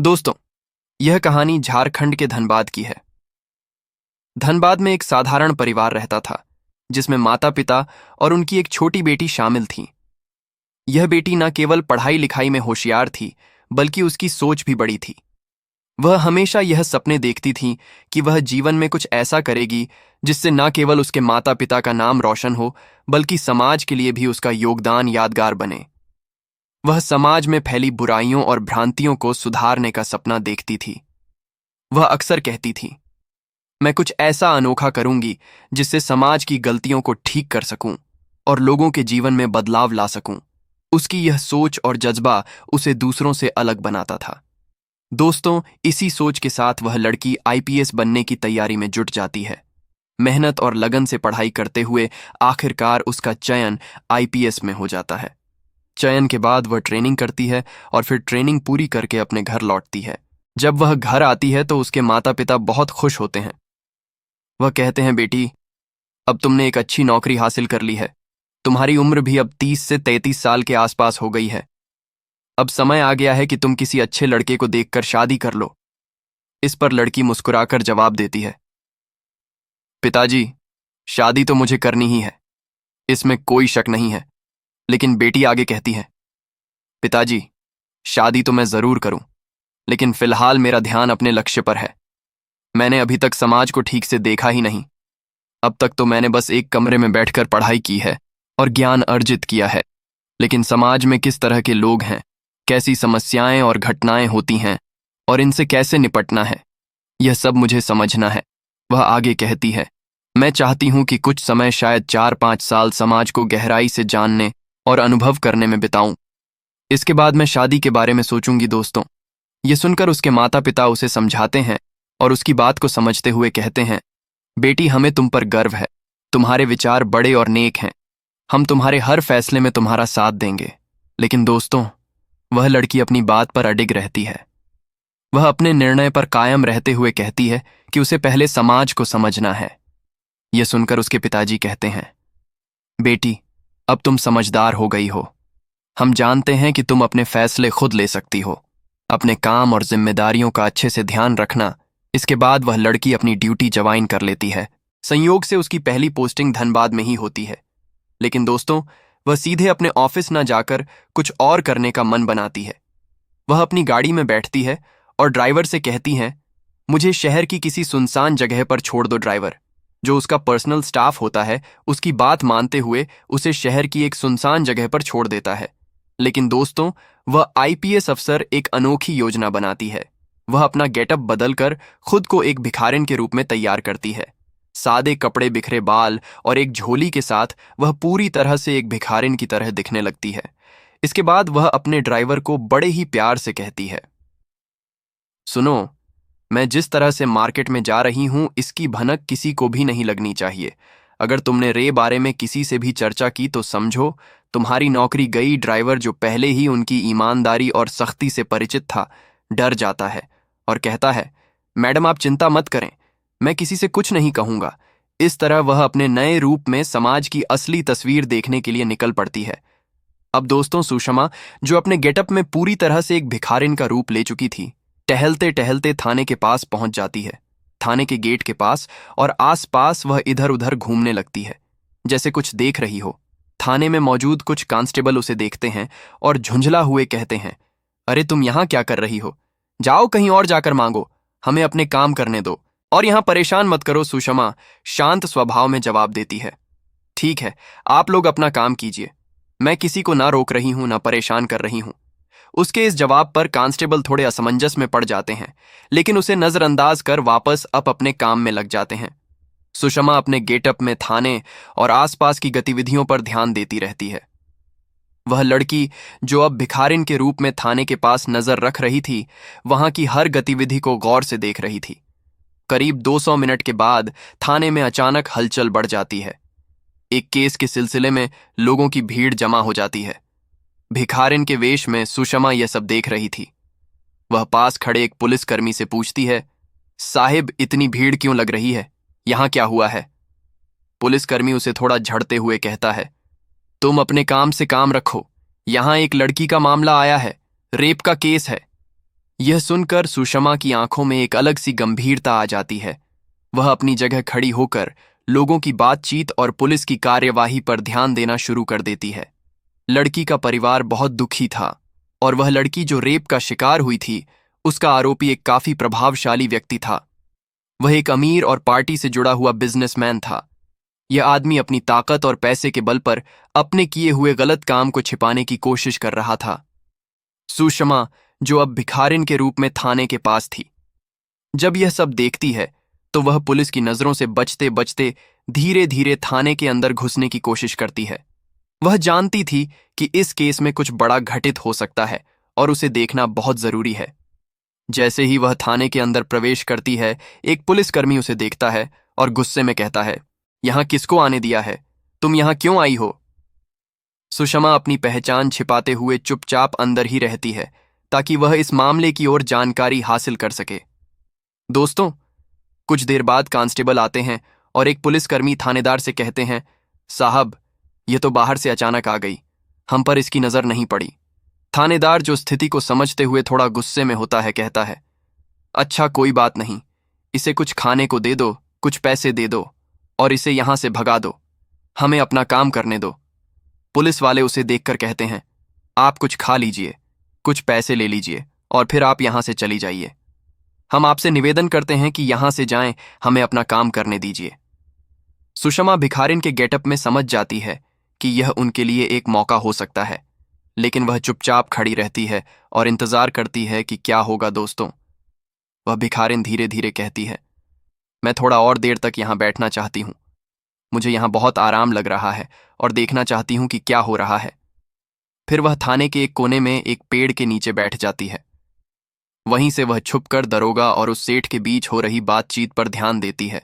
दोस्तों, यह कहानी झारखंड के धनबाद की है। धनबाद में एक साधारण परिवार रहता था, जिसमें माता पिता और उनकी एक छोटी बेटी शामिल थी। यह बेटी न केवल पढ़ाई लिखाई में होशियार थी, बल्कि उसकी सोच भी बड़ी थी। वह हमेशा यह सपने देखती थी कि वह जीवन में कुछ ऐसा करेगी जिससे न केवल उसके माता पिता का नाम रोशन हो, बल्कि समाज के लिए भी उसका योगदान यादगार बने। वह समाज में फैली बुराइयों और भ्रांतियों को सुधारने का सपना देखती थी। वह अक्सर कहती थी, मैं कुछ ऐसा अनोखा करूंगी जिससे समाज की गलतियों को ठीक कर सकूं और लोगों के जीवन में बदलाव ला सकूं। उसकी यह सोच और जज्बा उसे दूसरों से अलग बनाता था। दोस्तों, इसी सोच के साथ वह लड़की आईपीएस बनने की तैयारी में जुट जाती है। मेहनत और लगन से पढ़ाई करते हुए आखिरकार उसका चयन आईपीएस में हो जाता है। चयन के बाद वह ट्रेनिंग करती है और फिर ट्रेनिंग पूरी करके अपने घर लौटती है। जब वह घर आती है तो उसके माता पिता बहुत खुश होते हैं। वह कहते हैं, बेटी, अब तुमने एक अच्छी नौकरी हासिल कर ली है। तुम्हारी उम्र भी अब 30 से 33 साल के आसपास हो गई है। अब समय आ गया है कि तुम किसी अच्छे लड़के को देखकर शादी कर लो। इस पर लड़की मुस्कुराकर जवाब देती है, पिताजी, शादी तो मुझे करनी ही है, इसमें कोई शक नहीं है। लेकिन बेटी आगे कहती है, पिताजी, शादी तो मैं जरूर करूं, लेकिन फिलहाल मेरा ध्यान अपने लक्ष्य पर है। मैंने अभी तक समाज को ठीक से देखा ही नहीं। अब तक तो मैंने बस एक कमरे में बैठकर पढ़ाई की है और ज्ञान अर्जित किया है, लेकिन समाज में किस तरह के लोग हैं, कैसी समस्याएं और घटनाएं होती हैं और इनसे कैसे निपटना है, यह सब मुझे समझना है। वह आगे कहती है, मैं चाहती हूं कि कुछ समय, शायद 4-5 साल, समाज को गहराई से जानने और अनुभव करने में बिताऊं। इसके बाद मैं शादी के बारे में सोचूंगी। दोस्तों, ये सुनकर उसके माता पिता उसे समझाते हैं और उसकी बात को समझते हुए कहते हैं, बेटी, हमें तुम पर गर्व है। तुम्हारे विचार बड़े और नेक हैं। हम तुम्हारे हर फैसले में तुम्हारा साथ देंगे। लेकिन दोस्तों, वह लड़की अपनी बात पर अडिग रहती है। वह अपने निर्णय पर कायम रहते हुए कहती है कि उसे पहले समाज को समझना है। यह सुनकर उसके पिताजी कहते हैं, बेटी, अब तुम समझदार हो गई हो। हम जानते हैं कि तुम अपने फैसले खुद ले सकती हो। अपने काम और जिम्मेदारियों का अच्छे से ध्यान रखना। इसके बाद वह लड़की अपनी ड्यूटी ज्वाइन कर लेती है। संयोग से उसकी पहली पोस्टिंग धनबाद में ही होती है। लेकिन दोस्तों, वह सीधे अपने ऑफिस न जाकर कुछ और करने का मन बनाती है। वह अपनी गाड़ी में बैठती है और ड्राइवर से कहती है, मुझे शहर की किसी सुनसान जगह पर छोड़ दो। ड्राइवर, जो उसका पर्सनल स्टाफ होता है, उसकी बात मानते हुए उसे शहर की एक सुनसान जगह पर छोड़ देता है। लेकिन दोस्तों, वह आईपीएस अफसर एक अनोखी योजना बनाती है। वह अपना गेटअप बदलकर खुद को एक भिखारिन के रूप में तैयार करती है। सादे कपड़े, बिखरे बाल और एक झोली के साथ वह पूरी तरह से एक भिखारिन की तरह दिखने लगती है। इसके बाद वह अपने ड्राइवर को बड़े ही प्यार से कहती है, सुनो, मैं जिस तरह से मार्केट में जा रही हूं, इसकी भनक किसी को भी नहीं लगनी चाहिए। अगर तुमने रे बारे में किसी से भी चर्चा की तो समझो तुम्हारी नौकरी गई। ड्राइवर, जो पहले ही उनकी ईमानदारी और सख्ती से परिचित था, डर जाता है और कहता है, मैडम, आप चिंता मत करें, मैं किसी से कुछ नहीं कहूंगा। इस तरह वह अपने नए रूप में समाज की असली तस्वीर देखने के लिए निकल पड़ती है। अब दोस्तों, सुषमा, जो अपने गेटअप में पूरी तरह से एक भिखारिन का रूप ले चुकी थी, टहलते टहलते थाने के पास पहुंच जाती है। थाने के गेट के पास और आसपास वह इधर उधर घूमने लगती है, जैसे कुछ देख रही हो। थाने में मौजूद कुछ कांस्टेबल उसे देखते हैं और झुंझला हुए कहते हैं, अरे, तुम यहां क्या कर रही हो? जाओ कहीं और जाकर मांगो, हमें अपने काम करने दो और यहां परेशान मत करो। सुषमा शांत स्वभाव में जवाब देती है, ठीक है, आप लोग अपना काम कीजिए। मैं किसी को ना रोक रही हूं, ना परेशान कर रही हूं। उसके इस जवाब पर कांस्टेबल थोड़े असमंजस में पड़ जाते हैं, लेकिन उसे नजरअंदाज कर वापस अपने काम में लग जाते हैं। सुषमा अपने गेटअप में थाने और आसपास की गतिविधियों पर ध्यान देती रहती है। वह लड़की, जो अब भिखारिन के रूप में थाने के पास नजर रख रही थी, वहां की हर गतिविधि को गौर से देख रही थी। करीब 200 मिनट के बाद थाने में अचानक हलचल बढ़ जाती है। एक केस के सिलसिले में लोगों की भीड़ जमा हो जाती है। भिखारिन के वेश में सुषमा यह सब देख रही थी। वह पास खड़े एक पुलिसकर्मी से पूछती है, साहिब, इतनी भीड़ क्यों लग रही है? यहां क्या हुआ है? पुलिसकर्मी उसे थोड़ा झड़ते हुए कहता है, तुम अपने काम से काम रखो। यहां एक लड़की का मामला आया है, रेप का केस है। यह सुनकर सुषमा की आंखों में एक अलग सी गंभीरता आ जाती है। वह अपनी जगह खड़ी होकर लोगों की बातचीत और पुलिस की कार्यवाही पर ध्यान देना शुरू कर देती है। लड़की का परिवार बहुत दुखी था और वह लड़की जो रेप का शिकार हुई थी, उसका आरोपी एक काफी प्रभावशाली व्यक्ति था। वह एक अमीर और पार्टी से जुड़ा हुआ बिजनेसमैन था। यह आदमी अपनी ताकत और पैसे के बल पर अपने किए हुए गलत काम को छिपाने की कोशिश कर रहा था। सुषमा, जो अब भिखारिन के रूप में थाने के पास थी, जब यह सब देखती है तो वह पुलिस की नजरों से बचते बचते धीरे धीरे थाने के अंदर घुसने की कोशिश करती है। वह जानती थी कि इस केस में कुछ बड़ा घटित हो सकता है और उसे देखना बहुत जरूरी है। जैसे ही वह थाने के अंदर प्रवेश करती है, एक पुलिसकर्मी उसे देखता है और गुस्से में कहता है, यहां किसको आने दिया है? तुम यहां क्यों आई हो? सुषमा अपनी पहचान छिपाते हुए चुपचाप अंदर ही रहती है ताकि वह इस मामले की ओर जानकारी हासिल कर सके। दोस्तों, कुछ देर बाद कांस्टेबल आते हैं और एक पुलिसकर्मी थानेदार से कहते हैं, साहब, यह तो बाहर से अचानक आ गई, हम पर इसकी नजर नहीं पड़ी। थानेदार, जो स्थिति को समझते हुए थोड़ा गुस्से में होता है, कहता है, अच्छा कोई बात नहीं, इसे कुछ खाने को दे दो, कुछ पैसे दे दो और इसे यहां से भगा दो, हमें अपना काम करने दो। पुलिस वाले उसे देखकर कहते हैं, आप कुछ खा लीजिए, कुछ पैसे ले लीजिए और फिर आप यहां से चली जाइए। हम आपसे निवेदन करते हैं कि यहां से जाएं, हमें अपना काम करने दीजिए। सुषमा भिखारिन के गेटअप में समझ जाती है कि यह उनके लिए एक मौका हो सकता है, लेकिन वह चुपचाप खड़ी रहती है और इंतजार करती है कि क्या होगा। दोस्तों, वह भिखारिन धीरे धीरे कहती है, मैं थोड़ा और देर तक यहां बैठना चाहती हूं, मुझे यहां बहुत आराम लग रहा है और देखना चाहती हूं कि क्या हो रहा है। फिर वह थाने के एक कोने में एक पेड़ के नीचे बैठ जाती है। वहीं से वह छुपकर दरोगा और उस सेठ के बीच हो रही बातचीत पर ध्यान देती है।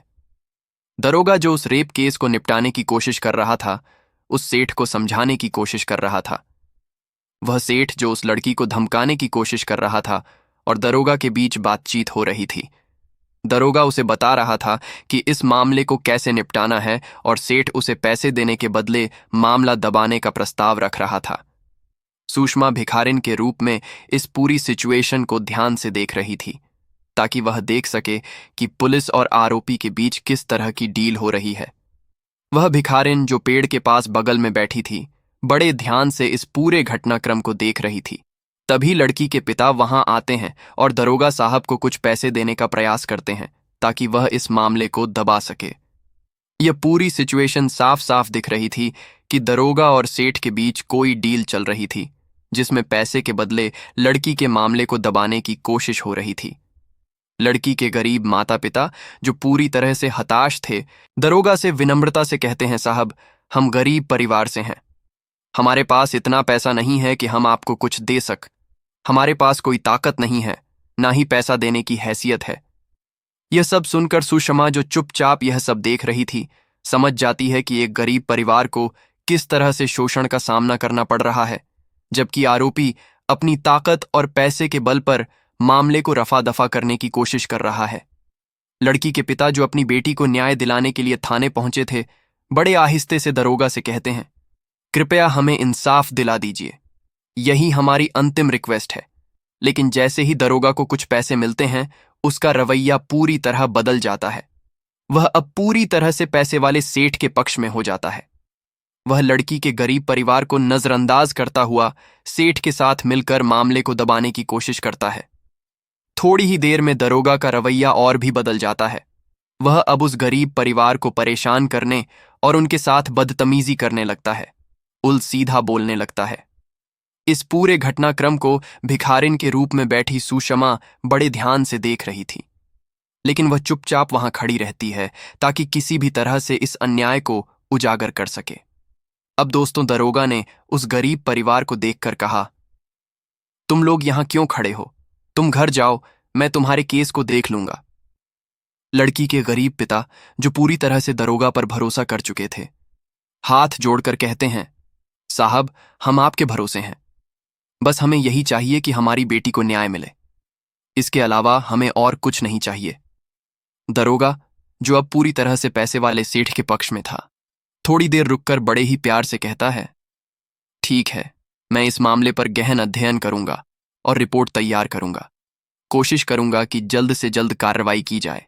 दरोगा, जो उस रेप केस को निपटाने की कोशिश कर रहा था, उस सेठ को समझाने की कोशिश कर रहा था। वह सेठ, जो उस लड़की को धमकाने की कोशिश कर रहा था, और दरोगा के बीच बातचीत हो रही थी। दरोगा उसे बता रहा था कि इस मामले को कैसे निपटाना है और सेठ उसे पैसे देने के बदले मामला दबाने का प्रस्ताव रख रहा था। सुषमा भिखारिन के रूप में इस पूरी सिचुएशन को ध्यान से देख रही थी ताकि वह देख सके कि पुलिस और आरोपी के बीच किस तरह की डील हो रही है। वह भिखारिन, जो पेड़ के पास बगल में बैठी थी, बड़े ध्यान से इस पूरे घटनाक्रम को देख रही थी। तभी लड़की के पिता वहां आते हैं और दरोगा साहब को कुछ पैसे देने का प्रयास करते हैं ताकि वह इस मामले को दबा सके। यह पूरी सिचुएशन साफ साफ दिख रही थी कि दरोगा और सेठ के बीच कोई डील चल रही थी जिसमें पैसे के बदले लड़की के मामले को दबाने की कोशिश हो रही थी। लड़की के गरीब माता पिता, जो पूरी तरह से हताश थे, दरोगा से विनम्रता से कहते हैं, साहब, हम गरीब परिवार से हैं, हमारे पास इतना पैसा नहीं है कि हम आपको कुछ दे सक, हमारे पास कोई ताकत नहीं है, ना ही पैसा देने की हैसियत है। यह सब सुनकर सुषमा, जो चुपचाप यह सब देख रही थी, समझ जाती है कि एक गरीब परिवार को किस तरह से शोषण का सामना करना पड़ रहा है, जबकि आरोपी अपनी ताकत और पैसे के बल पर मामले को रफा दफा करने की कोशिश कर रहा है। लड़की के पिता, जो अपनी बेटी को न्याय दिलाने के लिए थाने पहुंचे थे, बड़े आहिस्ते से दरोगा से कहते हैं, कृपया हमें इंसाफ दिला दीजिए, यही हमारी अंतिम रिक्वेस्ट है। लेकिन जैसे ही दरोगा को कुछ पैसे मिलते हैं, उसका रवैया पूरी तरह बदल जाता है। वह अब पूरी तरह से पैसे वाले सेठ के पक्ष में हो जाता है। वह लड़की के गरीब परिवार को नजरअंदाज करता हुआ सेठ के साथ मिलकर मामले को दबाने की कोशिश करता है। थोड़ी ही देर में दरोगा का रवैया और भी बदल जाता है। वह अब उस गरीब परिवार को परेशान करने और उनके साथ बदतमीजी करने लगता है, उल्टा बोलने लगता है। इस पूरे घटनाक्रम को भिखारिन के रूप में बैठी सुषमा बड़े ध्यान से देख रही थी, लेकिन वह चुपचाप वहां खड़ी रहती है ताकि किसी भी तरह से इस अन्याय को उजागर कर सके। अब दोस्तों, दरोगा ने उस गरीब परिवार को देखकर कहा, तुम लोग यहां क्यों खड़े हो? तुम घर जाओ, मैं तुम्हारे केस को देख लूंगा। लड़की के गरीब पिता, जो पूरी तरह से दरोगा पर भरोसा कर चुके थे, हाथ जोड़कर कहते हैं, साहब, हम आपके भरोसे हैं, बस हमें यही चाहिए कि हमारी बेटी को न्याय मिले, इसके अलावा हमें और कुछ नहीं चाहिए। दरोगा, जो अब पूरी तरह से पैसे वाले सेठ के पक्ष में था, थोड़ी देर रुककर बड़े ही प्यार से कहता है, ठीक है, मैं इस मामले पर गहन अध्ययन करूंगा और रिपोर्ट तैयार करूंगा। कोशिश करूंगा कि जल्द से जल्द कार्रवाई की जाए।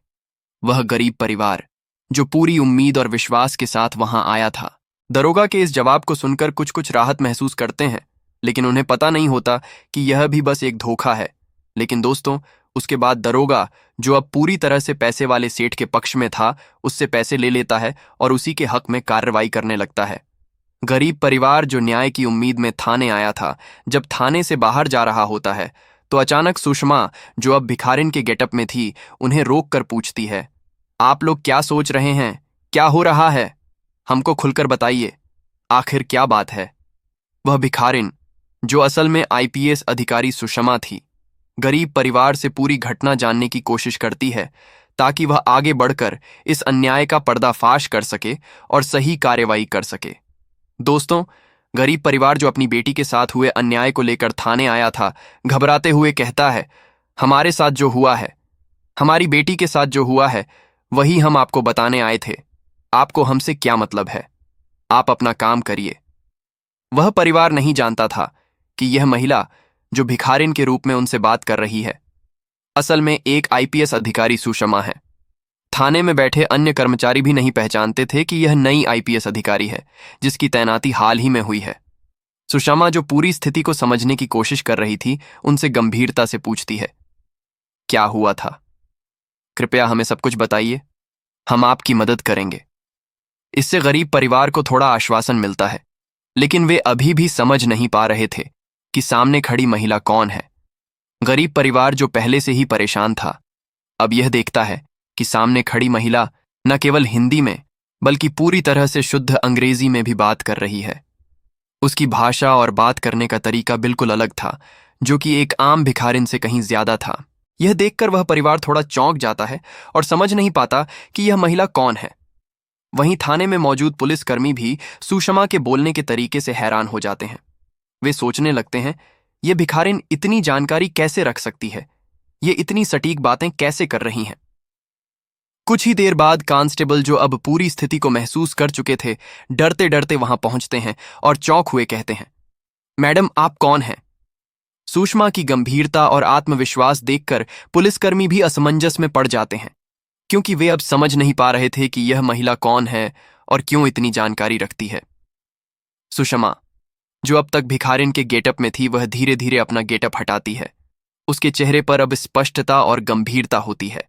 वह गरीब परिवार जो पूरी उम्मीद और विश्वास के साथ वहां आया था। दरोगा के इस जवाब को सुनकर कुछ कुछ राहत महसूस करते हैं, लेकिन उन्हें पता नहीं होता कि यह भी बस एक धोखा है। लेकिन दोस्तों, उसके बाद दरोगा, जो अब पूरी तरह से पैसे वाले सेठ के पक्ष में था, उससे पैसे ले लेता है और उसी के हक में कार्रवाई करने लगता है। गरीब परिवार जो न्याय की उम्मीद में थाने आया था, जब थाने से बाहर जा रहा होता है तो अचानक सुषमा, जो अब भिखारिन के गेटअप में थी, उन्हें रोक कर पूछती है, आप लोग क्या सोच रहे हैं? क्या हो रहा है? हमको खुलकर बताइए, आखिर क्या बात है? वह भिखारिन, जो असल में आईपीएस अधिकारी सुषमा थी, गरीब परिवार से पूरी घटना जानने की कोशिश करती है ताकि वह आगे बढ़कर इस अन्याय का पर्दाफाश कर सके और सही कार्रवाई कर सके। दोस्तों, गरीब परिवार जो अपनी बेटी के साथ हुए अन्याय को लेकर थाने आया था, घबराते हुए कहता है, हमारे साथ जो हुआ है, हमारी बेटी के साथ जो हुआ है, वही हम आपको बताने आए थे। आपको हमसे क्या मतलब है? आप अपना काम करिए। वह परिवार नहीं जानता था कि यह महिला जो भिखारिन के रूप में उनसे बात कर रही है, असल में एक आईपीएस अधिकारी सुषमा है। थाने में बैठे अन्य कर्मचारी भी नहीं पहचानते थे कि यह नई आईपीएस अधिकारी है जिसकी तैनाती हाल ही में हुई है। सुषमा, जो पूरी स्थिति को समझने की कोशिश कर रही थी, उनसे गंभीरता से पूछती है, क्या हुआ था? कृपया हमें सब कुछ बताइए, हम आपकी मदद करेंगे। इससे गरीब परिवार को थोड़ा आश्वासन मिलता है, लेकिन वे अभी भी समझ नहीं पा रहे थे कि सामने खड़ी महिला कौन है। गरीब परिवार जो पहले से ही परेशान था, अब यह देखता है कि सामने खड़ी महिला न केवल हिंदी में बल्कि पूरी तरह से शुद्ध अंग्रेजी में भी बात कर रही है। उसकी भाषा और बात करने का तरीका बिल्कुल अलग था, जो कि एक आम भिखारिन से कहीं ज्यादा था। यह देखकर वह परिवार थोड़ा चौंक जाता है और समझ नहीं पाता कि यह महिला कौन है। वहीं थाने में मौजूद पुलिसकर्मी भी सुषमा के बोलने के तरीके से हैरान हो जाते हैं। वे सोचने लगते हैं, यह भिखारिन इतनी जानकारी कैसे रख सकती है? ये इतनी सटीक बातें कैसे कर रही हैं? कुछ ही देर बाद कांस्टेबल, जो अब पूरी स्थिति को महसूस कर चुके थे, डरते डरते वहां पहुंचते हैं और चौंक हुए कहते हैं, मैडम, आप कौन हैं? सुषमा की गंभीरता और आत्मविश्वास देखकर पुलिसकर्मी भी असमंजस में पड़ जाते हैं, क्योंकि वे अब समझ नहीं पा रहे थे कि यह महिला कौन है और क्यों इतनी जानकारी रखती है। सुषमा, जो अब तक भिखारिन के गेटअप में थी, वह धीरे धीरे अपना गेटअप हटाती है। उसके चेहरे पर अब स्पष्टता और गंभीरता होती है।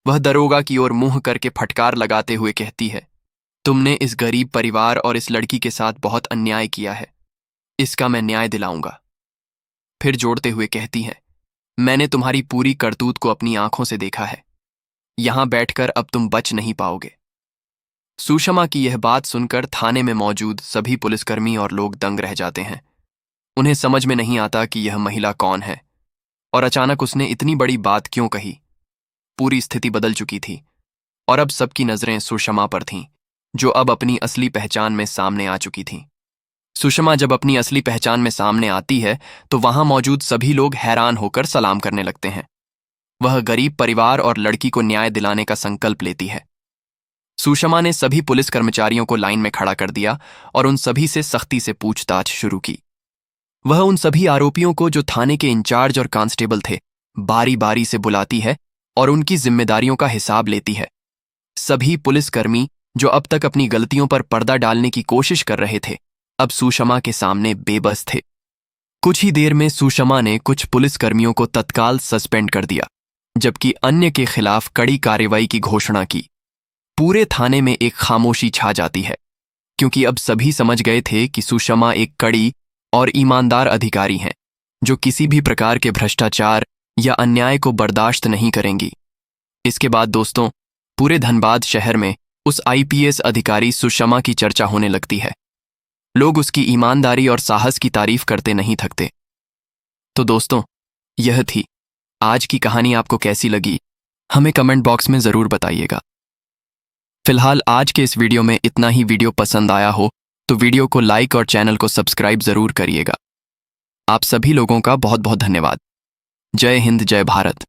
वह दरोगा की ओर मुंह करके फटकार लगाते हुए कहती है, तुमने इस गरीब परिवार और इस लड़की के साथ बहुत अन्याय किया है। इसका मैं न्याय दिलाऊंगा। फिर जोड़ते हुए कहती है, मैंने तुम्हारी पूरी करतूत को अपनी आंखों से देखा है। यहां बैठकर अब तुम बच नहीं पाओगे। सुषमा की यह बात सुनकर थाने में मौजूद सभी पुलिसकर्मी और लोग दंग रह जाते हैं। उन्हें समझ में नहीं आता कि यह महिला कौन है और अचानक उसने इतनी बड़ी बात क्यों कही। पूरी स्थिति बदल चुकी थी और अब सबकी नजरें सुषमा पर थीं, जो अब अपनी असली पहचान में सामने आ चुकी थीं। सुषमा जब अपनी असली पहचान में सामने आती है तो वहां मौजूद सभी लोग हैरान होकर सलाम करने लगते हैं। वह गरीब परिवार और लड़की को न्याय दिलाने का संकल्प लेती है। सुषमा ने सभी पुलिस कर्मचारियों को लाइन में खड़ा कर दिया और उन सभी से सख्ती से पूछताछ शुरू की। वह उन सभी आरोपियों को, जो थाने के इंचार्ज और कांस्टेबल थे, बारी बारी से बुलाती है और उनकी जिम्मेदारियों का हिसाब लेती है। सभी पुलिसकर्मी, जो अब तक अपनी गलतियों पर पर्दा डालने की कोशिश कर रहे थे, अब सुषमा के सामने बेबस थे। कुछ ही देर में सुषमा ने कुछ पुलिसकर्मियों को तत्काल सस्पेंड कर दिया, जबकि अन्य के खिलाफ कड़ी कार्रवाई की घोषणा की। पूरे थाने में एक खामोशी छा जाती है, क्योंकि अब सभी समझ गए थे कि सुषमा एक कड़ी और ईमानदार अधिकारी हैं, जो किसी भी प्रकार के भ्रष्टाचार या अन्याय को बर्दाश्त नहीं करेंगी। इसके बाद दोस्तों, पूरे धनबाद शहर में उस आईपीएस अधिकारी सुषमा की चर्चा होने लगती है। लोग उसकी ईमानदारी और साहस की तारीफ करते नहीं थकते। तो दोस्तों, यह थी आज की कहानी। आपको कैसी लगी, हमें कमेंट बॉक्स में जरूर बताइएगा। फिलहाल आज के इस वीडियो में इतना ही। वीडियो पसंद आया हो तो वीडियो को लाइक और चैनल को सब्सक्राइब जरूर करिएगा। आप सभी लोगों का बहुत बहुत धन्यवाद। जय हिंद, जय भारत।